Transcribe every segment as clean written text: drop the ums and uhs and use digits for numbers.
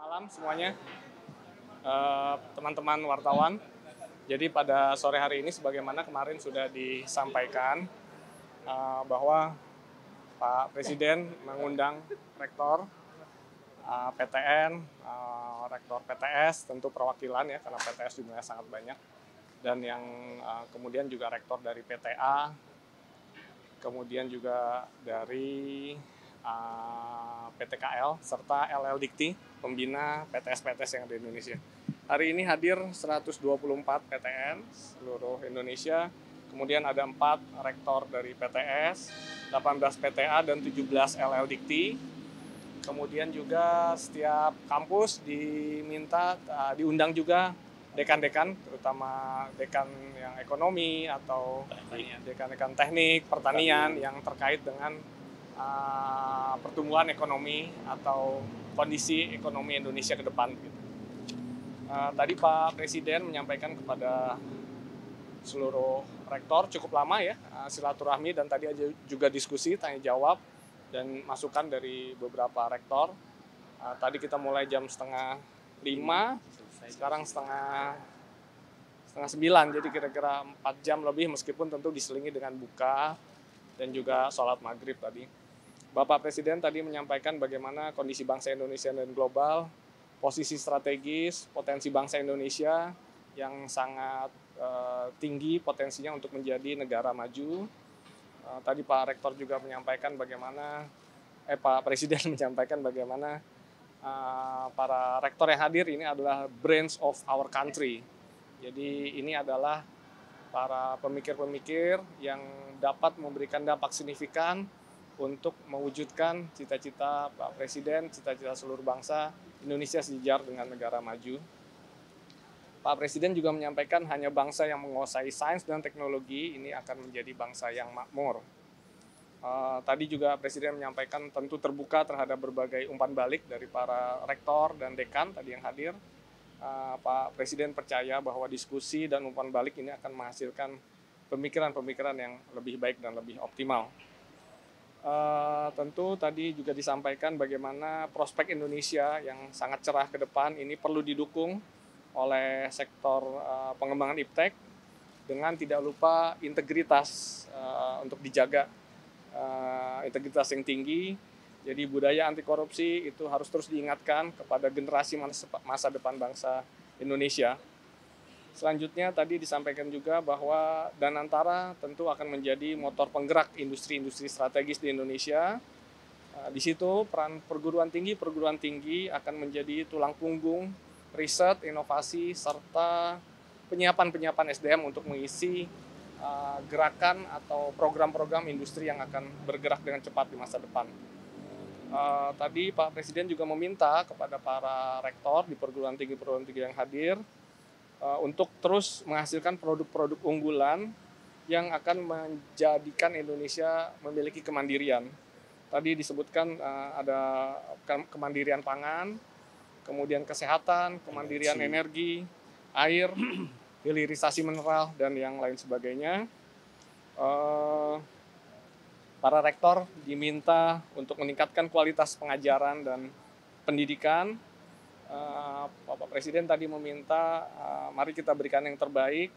Malam semuanya, teman-teman wartawan. Jadi pada sore hari ini sebagaimana kemarin sudah disampaikan bahwa Pak Presiden mengundang rektor PTN, rektor PTS, tentu perwakilan ya karena PTS jumlahnya sangat banyak, dan yang kemudian juga rektor dari PTA, kemudian juga dari PTKL serta LL Dikti, pembina PTS-PTS yang ada di Indonesia. Hari ini hadir 124 PTN seluruh Indonesia, kemudian ada 4 rektor dari PTS, 18 PTA dan 17 LL Dikti. Kemudian juga setiap kampus diundang juga dekan-dekan, terutama dekan yang ekonomi atau dekan-dekan teknik, pertanian yang terkait dengan pertumbuhan ekonomi atau kondisi ekonomi Indonesia ke depan. Tadi Pak Presiden menyampaikan kepada seluruh rektor cukup lama ya silaturahmi, dan tadi juga diskusi tanya jawab dan masukan dari beberapa rektor. Tadi kita mulai jam 4:30, sekarang setengah 9, jadi kira-kira 4 jam lebih, meskipun tentu diselingi dengan buka dan juga sholat maghrib tadi. Bapak Presiden tadi menyampaikan bagaimana kondisi bangsa Indonesia dan global, posisi strategis, potensi bangsa Indonesia yang sangat tinggi potensinya untuk menjadi negara maju. Tadi Pak Rektor juga menyampaikan bagaimana, Pak Presiden menyampaikan bagaimana para rektor yang hadir ini adalah brains of our country. Jadi ini adalah para pemikir-pemikir yang dapat memberikan dampak signifikan untuk mewujudkan cita-cita Pak Presiden, cita-cita seluruh bangsa Indonesia sejajar dengan negara maju. Pak Presiden juga menyampaikan hanya bangsa yang menguasai sains dan teknologi ini akan menjadi bangsa yang makmur. Tadi juga Presiden menyampaikan tentu terbuka terhadap berbagai umpan balik dari para rektor dan dekan tadi yang hadir. Pak Presiden percaya bahwa diskusi dan umpan balik ini akan menghasilkan pemikiran-pemikiran yang lebih baik dan lebih optimal. Tentu tadi juga disampaikan bagaimana prospek Indonesia yang sangat cerah ke depan ini perlu didukung oleh sektor pengembangan iptek dengan tidak lupa integritas untuk dijaga, integritas yang tinggi. Jadi budaya anti korupsi itu harus terus diingatkan kepada generasi masa depan bangsa Indonesia. Selanjutnya tadi disampaikan juga bahwa Danantara tentu akan menjadi motor penggerak industri-industri strategis di Indonesia. Di situ peran perguruan tinggi akan menjadi tulang punggung riset, inovasi, serta penyiapan SDM untuk mengisi gerakan atau program-program industri yang akan bergerak dengan cepat di masa depan. Tadi Pak Presiden juga meminta kepada para rektor di perguruan tinggi yang hadir untuk terus menghasilkan produk-produk unggulan yang akan menjadikan Indonesia memiliki kemandirian. Tadi disebutkan ada kemandirian pangan, kemudian kesehatan, kemandirian energi, air, hilirisasi mineral, dan yang lain sebagainya. Para rektor diminta untuk meningkatkan kualitas pengajaran dan pendidikan. Bapak Presiden tadi meminta mari kita berikan yang terbaik,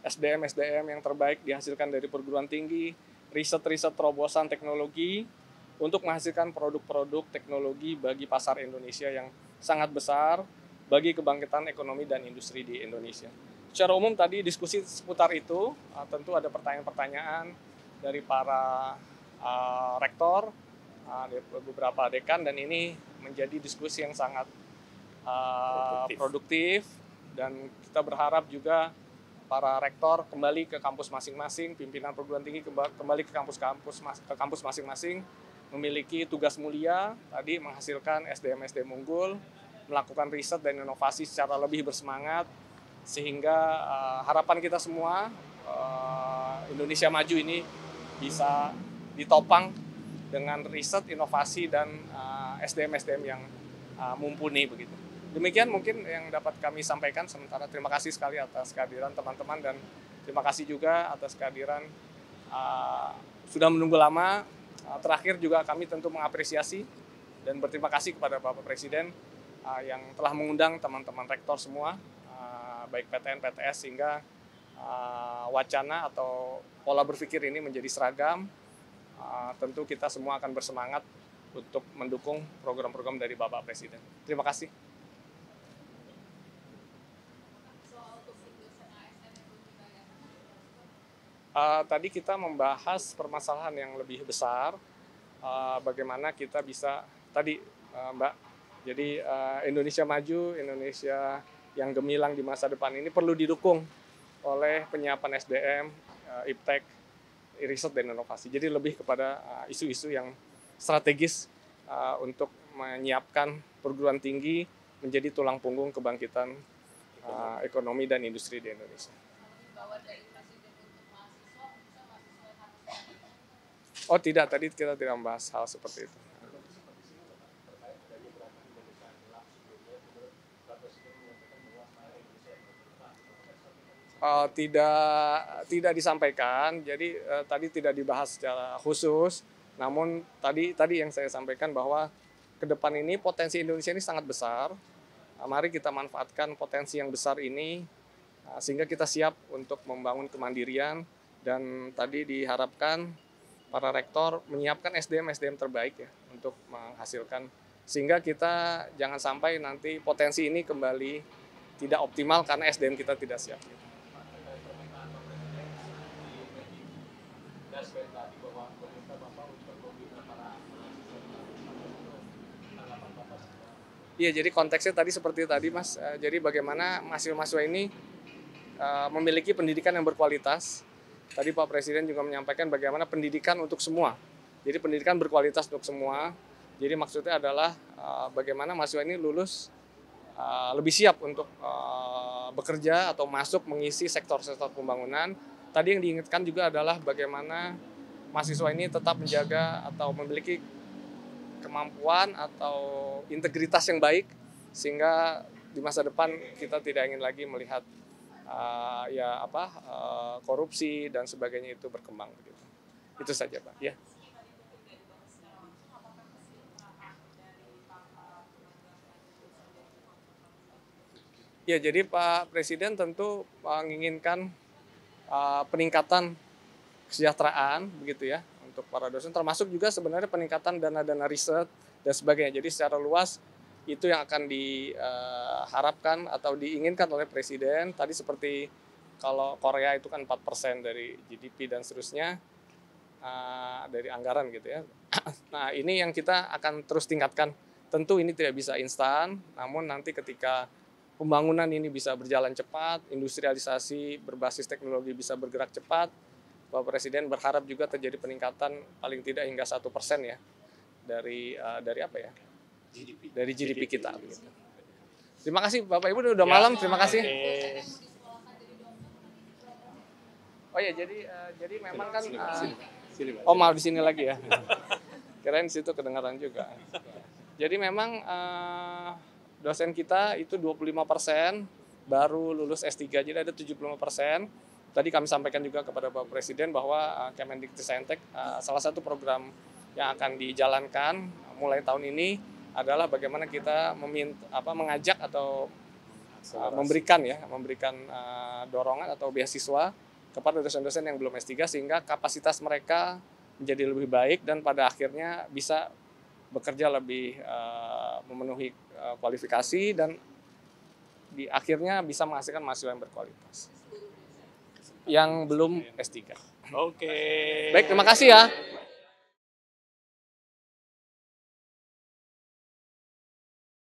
SDM yang terbaik dihasilkan dari perguruan tinggi, riset terobosan teknologi untuk menghasilkan produk-produk teknologi bagi pasar Indonesia yang sangat besar bagi kebangkitan ekonomi dan industri di Indonesia. Secara umum tadi diskusi seputar itu, tentu ada pertanyaan-pertanyaan dari para rektor, dari beberapa dekan, dan ini menjadi diskusi yang sangat produktif, dan kita berharap juga para rektor kembali ke kampus masing-masing, pimpinan perguruan tinggi kembali ke kampus masing-masing, memiliki tugas mulia tadi menghasilkan SDM unggul, melakukan riset dan inovasi secara lebih bersemangat, sehingga harapan kita semua Indonesia maju ini bisa ditopang dengan riset, inovasi, dan SDM yang mumpuni begitu. Demikian mungkin yang dapat kami sampaikan sementara. Terima kasih sekali atas kehadiran teman-teman, dan terima kasih juga atas kehadiran sudah menunggu lama. Terakhir juga kami tentu mengapresiasi dan berterima kasih kepada Bapak Presiden yang telah mengundang teman-teman rektor semua, baik PTN, PTS, sehingga wacana atau pola berpikir ini menjadi seragam. Tentu kita semua akan bersemangat untuk mendukung program-program dari Bapak Presiden. Terima kasih. Tadi kita membahas permasalahan yang lebih besar, bagaimana kita bisa, tadi Mbak, jadi Indonesia maju, Indonesia yang gemilang di masa depan ini perlu didukung oleh penyiapan SDM, iptek, riset dan inovasi. Jadi lebih kepada isu-isu yang strategis untuk menyiapkan perguruan tinggi menjadi tulang punggung kebangkitan ekonomi dan industri di Indonesia. Oh tidak, tadi kita tidak membahas hal seperti itu. Tidak disampaikan, jadi tadi tidak dibahas secara khusus. Namun tadi yang saya sampaikan bahwa ke depan ini potensi Indonesia ini sangat besar. Mari kita manfaatkan potensi yang besar ini sehingga kita siap untuk membangun kemandirian, dan tadi diharapkan para rektor menyiapkan SDM terbaik ya untuk menghasilkan, sehingga kita jangan sampai nanti potensi ini kembali tidak optimal karena SDM kita tidak siap. Iya, jadi konteksnya tadi seperti tadi Mas, jadi bagaimana mahasiswa-mahasiswa ini memiliki pendidikan yang berkualitas. Tadi Pak Presiden juga menyampaikan bagaimana pendidikan untuk semua. Jadi pendidikan berkualitas untuk semua. Jadi maksudnya adalah bagaimana mahasiswa ini lulus lebih siap untuk bekerja atau masuk mengisi sektor-sektor pembangunan. Tadi yang diingatkan juga adalah bagaimana mahasiswa ini tetap menjaga atau memiliki kemampuan atau integritas yang baik, sehingga di masa depan kita tidak ingin lagi melihat korupsi dan sebagainya itu berkembang begitu. Itu saja Pak. Ya. Ya, jadi Pak Presiden tentu menginginkan peningkatan kesejahteraan begitu ya untuk para dosen, termasuk juga sebenarnya peningkatan dana-dana riset dan sebagainya. Jadi secara luas itu yang akan diharapkan atau diinginkan oleh Presiden. Tadi seperti kalau Korea itu kan 4% dari GDP dan seterusnya dari anggaran gitu ya. Nah ini yang kita akan terus tingkatkan. Tentu ini tidak bisa instan, namun nanti ketika pembangunan ini bisa berjalan cepat, industrialisasi berbasis teknologi bisa bergerak cepat, Bapak Presiden berharap juga terjadi peningkatan paling tidak hingga 1% ya dari apa ya? Dari GDP kita. Begitu. Terima kasih Bapak Ibu, udah malam. Terima kasih. Oh ya, jadi memang kan maaf di sini lagi ya. Kirain di situ kedengaran juga. Jadi memang dosen kita itu 25% baru lulus S3, jadi ada 75%. Tadi kami sampaikan juga kepada Bapak Presiden bahwa Kemendikbudristek salah satu program yang akan dijalankan mulai tahun ini adalah bagaimana kita mengajak atau memberikan dorongan atau beasiswa kepada dosen-dosen yang belum S3 sehingga kapasitas mereka menjadi lebih baik dan pada akhirnya bisa bekerja lebih memenuhi kualifikasi dan di akhirnya bisa menghasilkan mahasiswa yang berkualitas yang belum S3. Oke. Baik, terima kasih ya.